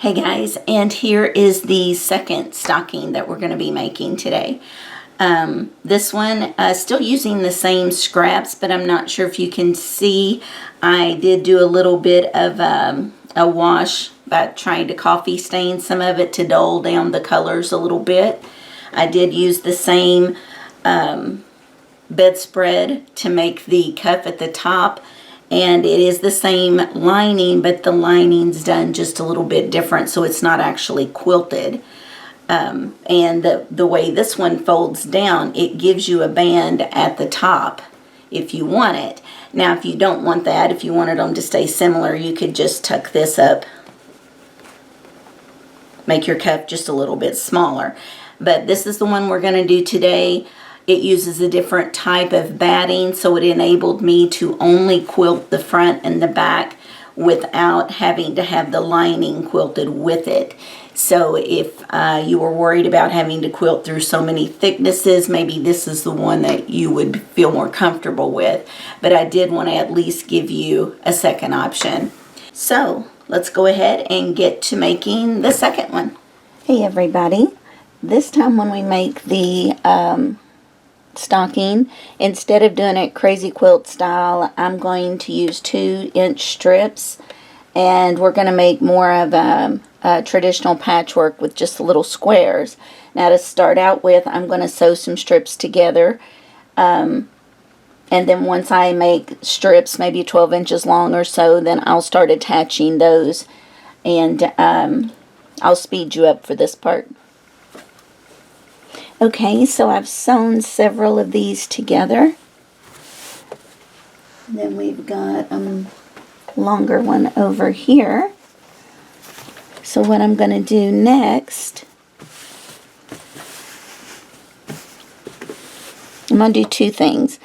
Hey guys, and here is the second stocking that we're going to be making today. This one, still using the same scraps, but I'm not sure if you can see. I did do a little bit of a wash by trying to coffee stain some of it to dull down the colors a little bit. I did use the same bedspread to make the cuff at the top. And it is the same lining, but the lining's done just a little bit different, so it's not actually quilted. And the way this one folds down, it gives you a band at the top if you want it. Now, if you don't want that, if you wanted them to stay similar, you could just tuck this up, make your cuff just a little bit smaller. But this is the one we're going to do today. It uses a different type of batting, so it enabled me to only quilt the front and the back without having to have the lining quilted with it. So if you were worried about having to quilt through so many thicknesses, maybe this is the one that you would feel more comfortable with. But I did want to at least give you a second option. So let's go ahead and get to making the second one. Hey everybody, this time when we make the stocking, instead of doing it crazy quilt style, I'm going to use 2-inch strips, and we're going to make more of a traditional patchwork with just little squares. Now to start out with, I'm going to sew some strips together, and then once I make strips maybe 12 inches long or so, then I'll start attaching those, and I'll speed you up for this part. Okay, so I've sewn several of these together. Then we've got a longer one over here. So what I'm going to do next, I'm going to do two things.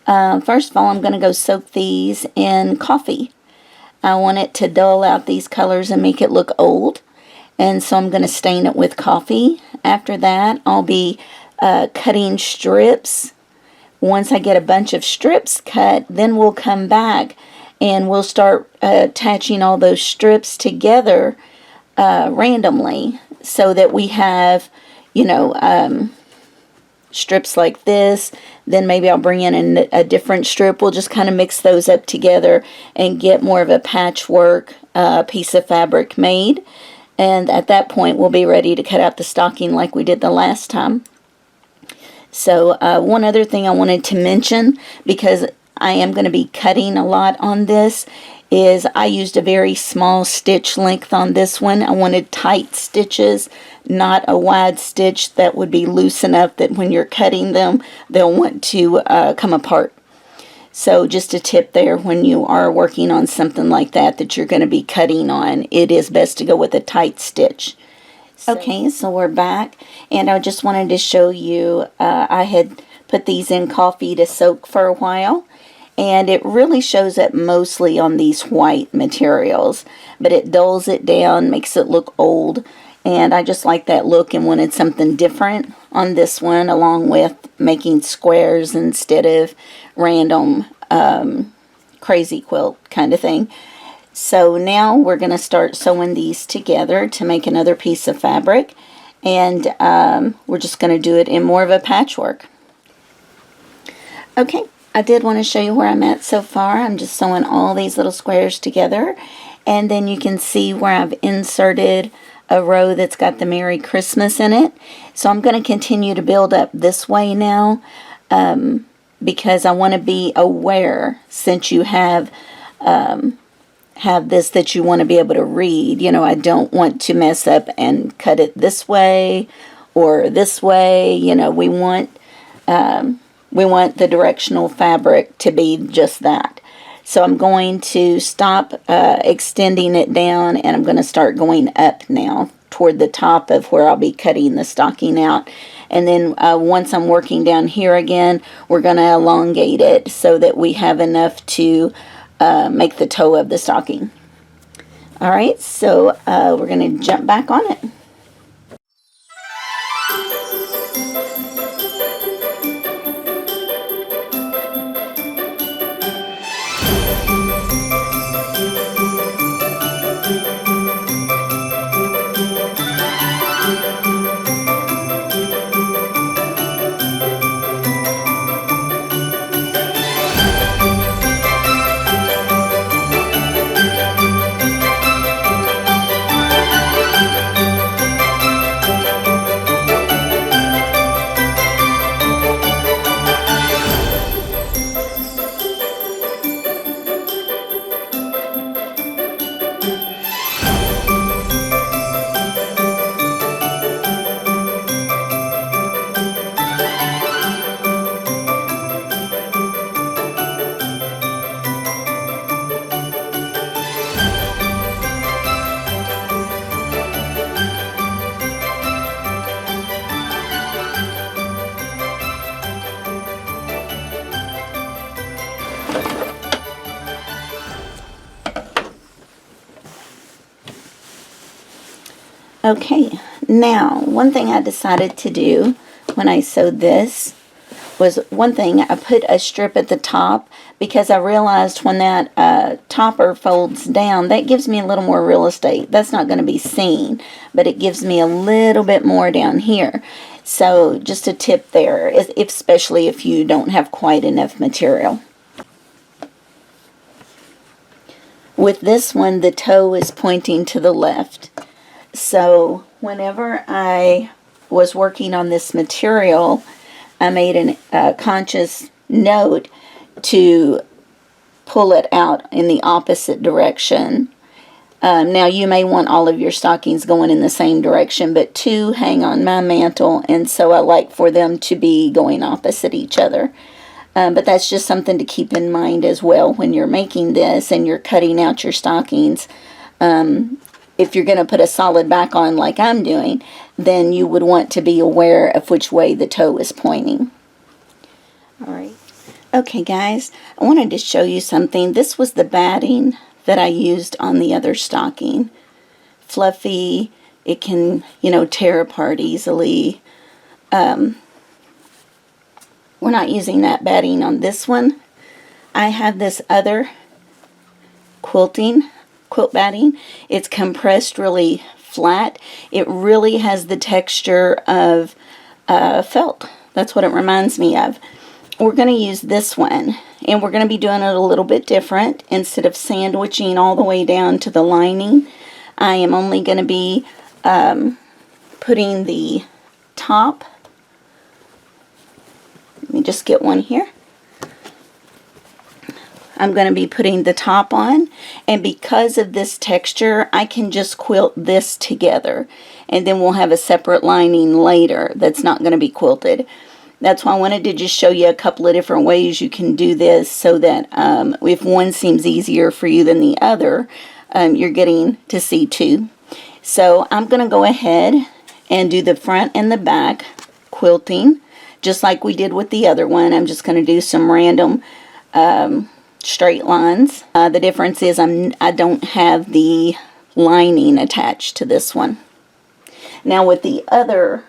First of all, I'm going to go soak these in coffee. I want it to dull out these colors and make it look old. And so I'm going to stain it with coffee. After that, I'll be cutting strips. Once I get a bunch of strips cut, then we'll come back and we'll start attaching all those strips together randomly, so that we have, strips like this. Then maybe I'll bring in a different strip. We'll just kind of mix those up together and get more of a patchwork piece of fabric made. And at that point, we'll be ready to cut out the stocking like we did the last time. So one other thing I wanted to mention, because I am going to be cutting a lot on this, is I used a very small stitch length on this one. I wanted tight stitches, not a wide stitch that would be loose enough that when you're cutting them, they'll want to come apart. So just a tip there, when you are working on something like that you're going to be cutting on, it is best to go with a tight stitch. Okay, so we're back, and I just wanted to show you, I had put these in coffee to soak for a while, and it really shows up mostly on these white materials, but it dulls it down, makes it look old, and I just like that look and wanted something different on this one, along with making squares instead of random crazy quilt kind of thing. So now we're going to start sewing these together to make another piece of fabric, and we're just going to do it in more of a patchwork. Okay, I did want to show you where I'm at so far. I'm just sewing all these little squares together, and then you can see where I've inserted a row that's got the Merry Christmas in it. So I'm going to continue to build up this way now, because I want to be aware, since you have this that you want to be able to read. I don't want to mess up and cut it this way or this way. We want the directional fabric to be just that. So I'm going to stop extending it down, and I'm going to start going up now toward the top of where I'll be cutting the stocking out. And then once I'm working down here again, we're going to elongate it so that we have enough to make the toe of the stocking. Alright, so we're going to jump back on it. Okay, now one thing I decided to do when I sewed this was, one thing, I put a strip at the top because I realized when that topper folds down, that gives me a little more real estate. That's not going to be seen, but it gives me a little bit more down here. So just a tip there, especially if you don't have quite enough material. With this one, the toe is pointing to the left. So whenever I was working on this material, I made a conscious note to pull it out in the opposite direction. Now you may want all of your stockings going in the same direction, but two hang on my mantle, and so I like for them to be going opposite each other. But that's just something to keep in mind as well when you're making this and you're cutting out your stockings. If you're going to put a solid back on like I'm doing, then you would want to be aware of which way the toe is pointing. Alright. Okay guys, I wanted to show you something. This was the batting that I used on the other stocking. Fluffy, it can, tear apart easily. We're not using that batting on this one. I have this other quilt batting. It's compressed really flat. It really has the texture of felt. That's what it reminds me of. We're going to use this one, and we're going to be doing it a little bit different. Instead of sandwiching all the way down to the lining, I am only going to be putting the top. Let me just get one here. I'm going to be putting the top on, and because of this texture, I can just quilt this together, and then we'll have a separate lining later that's not going to be quilted. That's why I wanted to just show you a couple of different ways you can do this, so that if one seems easier for you than the other, you're getting to see two. So I'm going to go ahead and do the front and the back quilting, just like we did with the other one. I'm just going to do some random straight lines. The difference is I don't have the lining attached to this one. Now with the other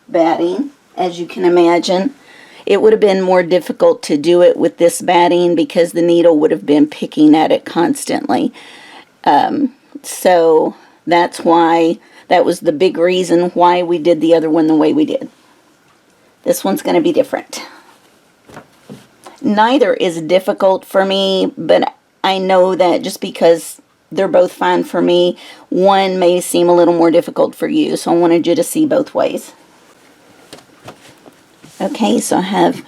batting, as you can imagine, it would have been more difficult to do it with this batting because the needle would have been picking at it constantly. So that's why, that was the big reason why we did the other one the way we did. This one's going to be different. Neither is difficult for me, but I know that just because they're both fine for me, one may seem a little more difficult for you, so I wanted you to see both ways. Okay, so I have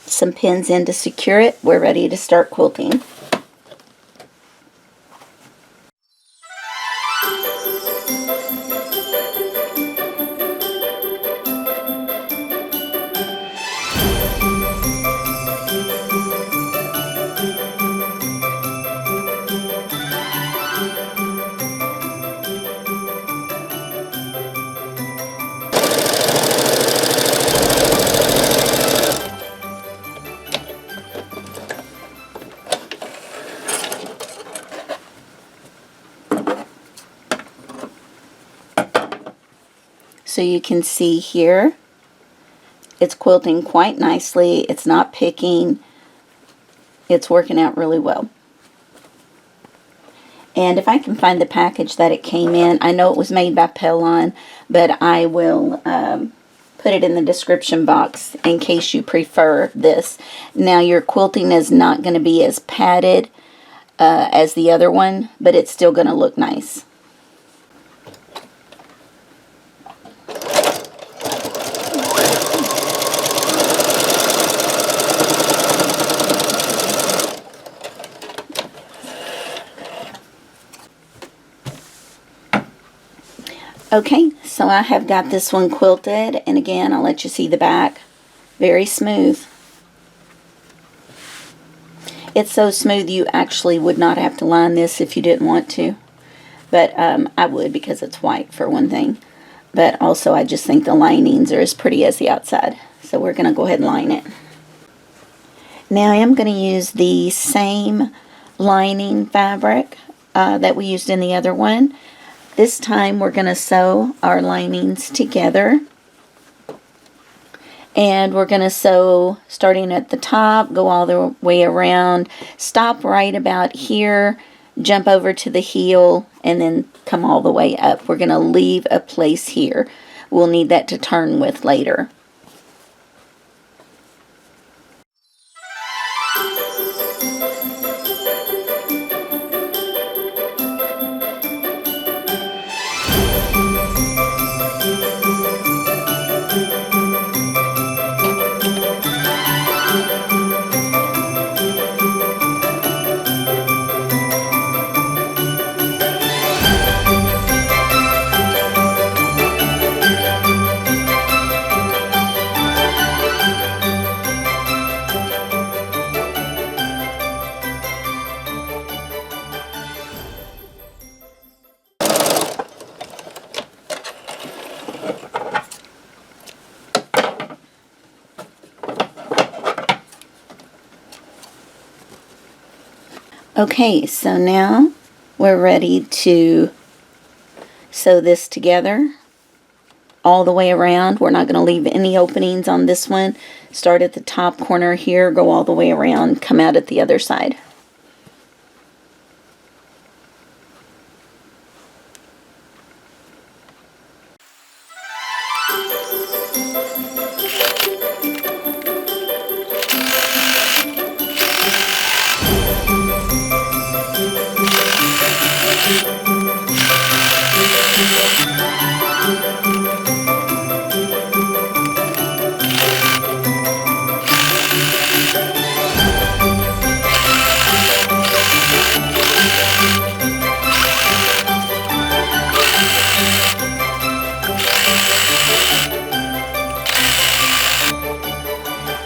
some pins in to secure it. We're ready to start quilting. So you can see here, it's quilting quite nicely. It's not picking. It's working out really well. And if I can find the package that it came in, I know it was made by Pellon, but I will put it in the description box in case you prefer this. Now your quilting is not going to be as padded as the other one, but it's still going to look nice. Okay, so I have got this one quilted, and again, I'll let you see the back. Very smooth. It's so smooth you actually would not have to line this if you didn't want to. But I would, because it's white for one thing. But also I just think the linings are as pretty as the outside. So we're going to go ahead and line it. Now I am going to use the same lining fabric that we used in the other one. This time we're going to sew our linings together. And we're going to sew starting at the top, go all the way around, stop right about here, jump over to the heel, and then come all the way up. We're going to leave a place here. We'll need that to turn with later. Okay, so now we're ready to sew this together all the way around. We're not going to leave any openings on this one. Start at the top corner here, go all the way around, come out at the other side.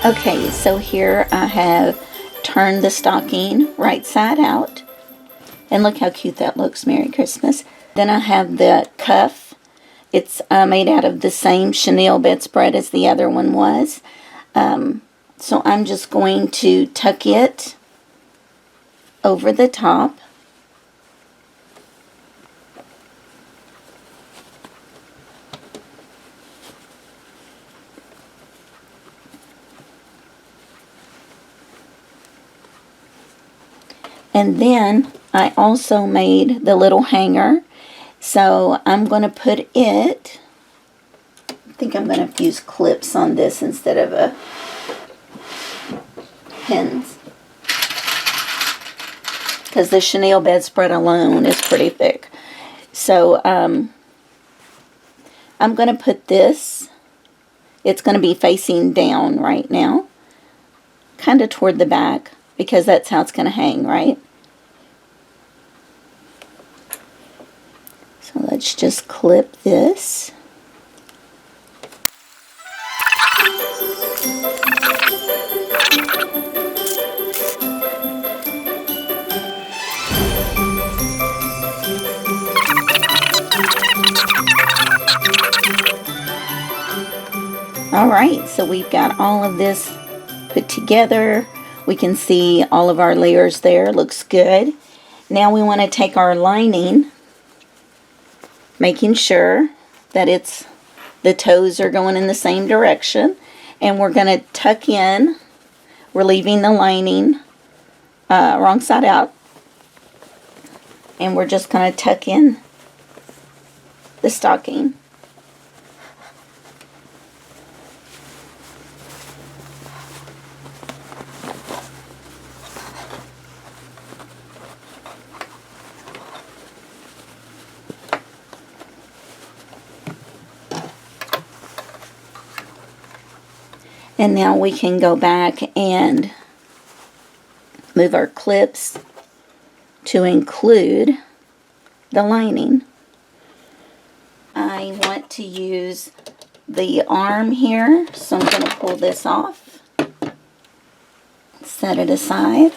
Okay, so here I have turned the stocking right side out. And look how cute that looks. Merry Christmas. Then I have the cuff. It's made out of the same chenille bedspread as the other one was. So I'm just going to tuck it over the top. And then I also made the little hanger. So I'm going to put it, I think I'm going to use clips on this instead of pins. Because the chenille bedspread alone is pretty thick. So I'm going to put this, it's going to be facing down right now. Kind of toward the back, because that's how it's going to hang, right? So let's just clip this. Alright, so we've got all of this put together. We can see all of our layers there. Looks good. Now we want to take our lining, making sure that the toes are going in the same direction, and we're going to tuck in. We're leaving the lining wrong side out, and we're just going to tuck in the stocking. And now we can go back and move our clips to include the lining. I want to use the arm here, so I'm going to pull this off, set it aside.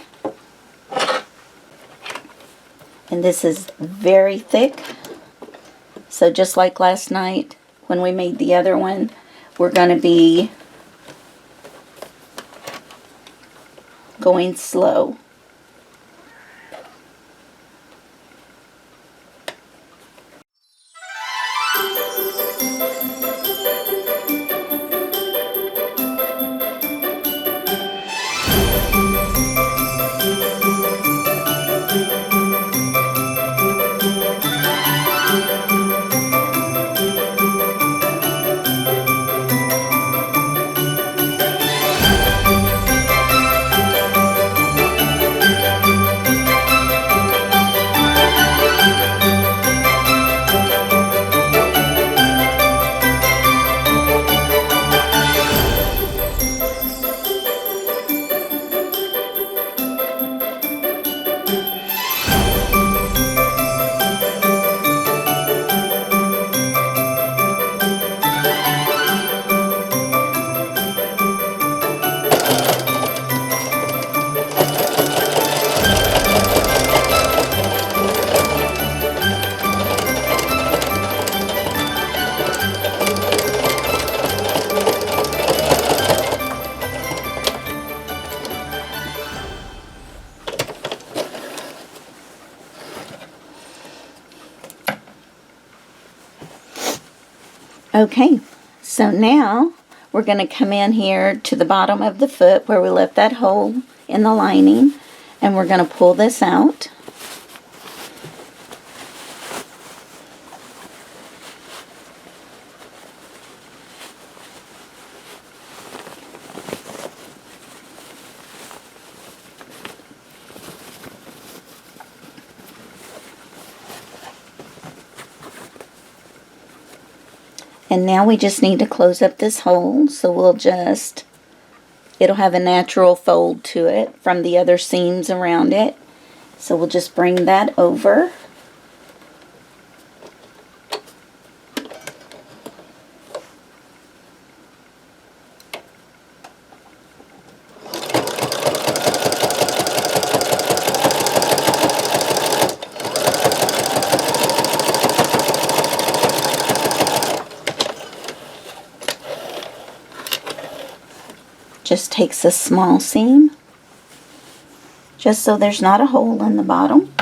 And this is very thick, so just like last night when we made the other one, we're going to be going slow. Okay, so now we're going to come in here to the bottom of the foot where we left that hole in the lining, and we're going to pull this out. And now we just need to close up this hole, so it'll have a natural fold to it from the other seams around it. So we'll just bring that over. Just takes a small seam, just so there's not a hole in the bottom.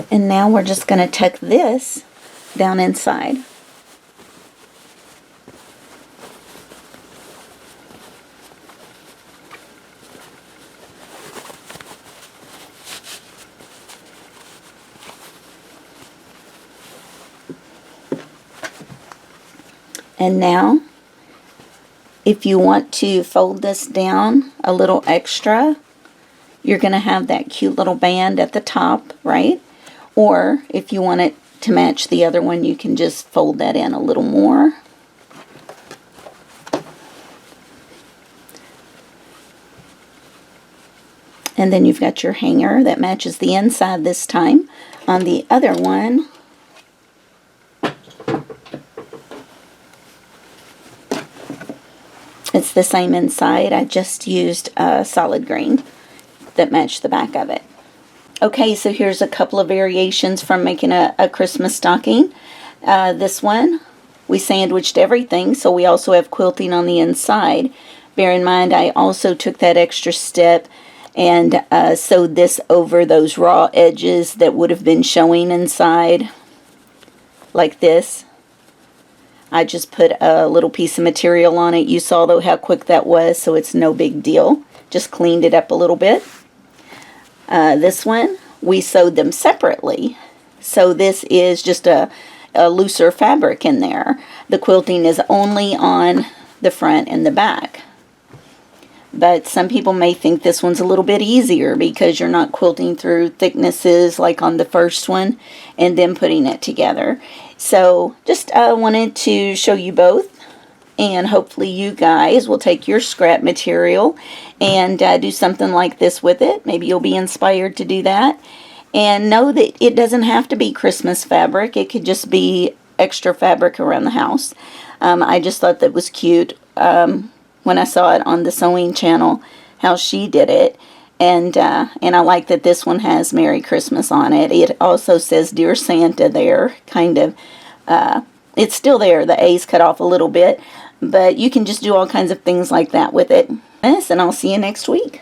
And now we're just going to tuck this down inside. And now, if you want to fold this down a little extra, you're going to have that cute little band at the top, right? Or if you want it to match the other one, you can just fold that in a little more. And then you've got your hanger that matches the inside this time. On the other one, it's the same inside. I just used a solid green that matched the back of it. Okay, so here's a couple of variations from making a Christmas stocking. This one, we sandwiched everything, so we also have quilting on the inside. Bear in mind, I also took that extra step and sewed this over those raw edges that would have been showing inside, like this. I just put a little piece of material on it. You saw though how quick that was, so it's no big deal. Just cleaned it up a little bit. This one, we sewed them separately. So this is just a looser fabric in there. The quilting is only on the front and the back. But some people may think this one's a little bit easier because you're not quilting through thicknesses like on the first one and then putting it together. So just wanted to show you both, and hopefully you guys will take your scrap material and do something like this with it. Maybe you'll be inspired to do that. And know that it doesn't have to be Christmas fabric. It could just be extra fabric around the house. I just thought that was cute when I saw it on the sewing channel, how she did it. And I like that this one has Merry Christmas on it. It also says Dear Santa there, kind of. It's still there. The A's cut off a little bit. But you can just do all kinds of things like that with it. And I'll see you next week.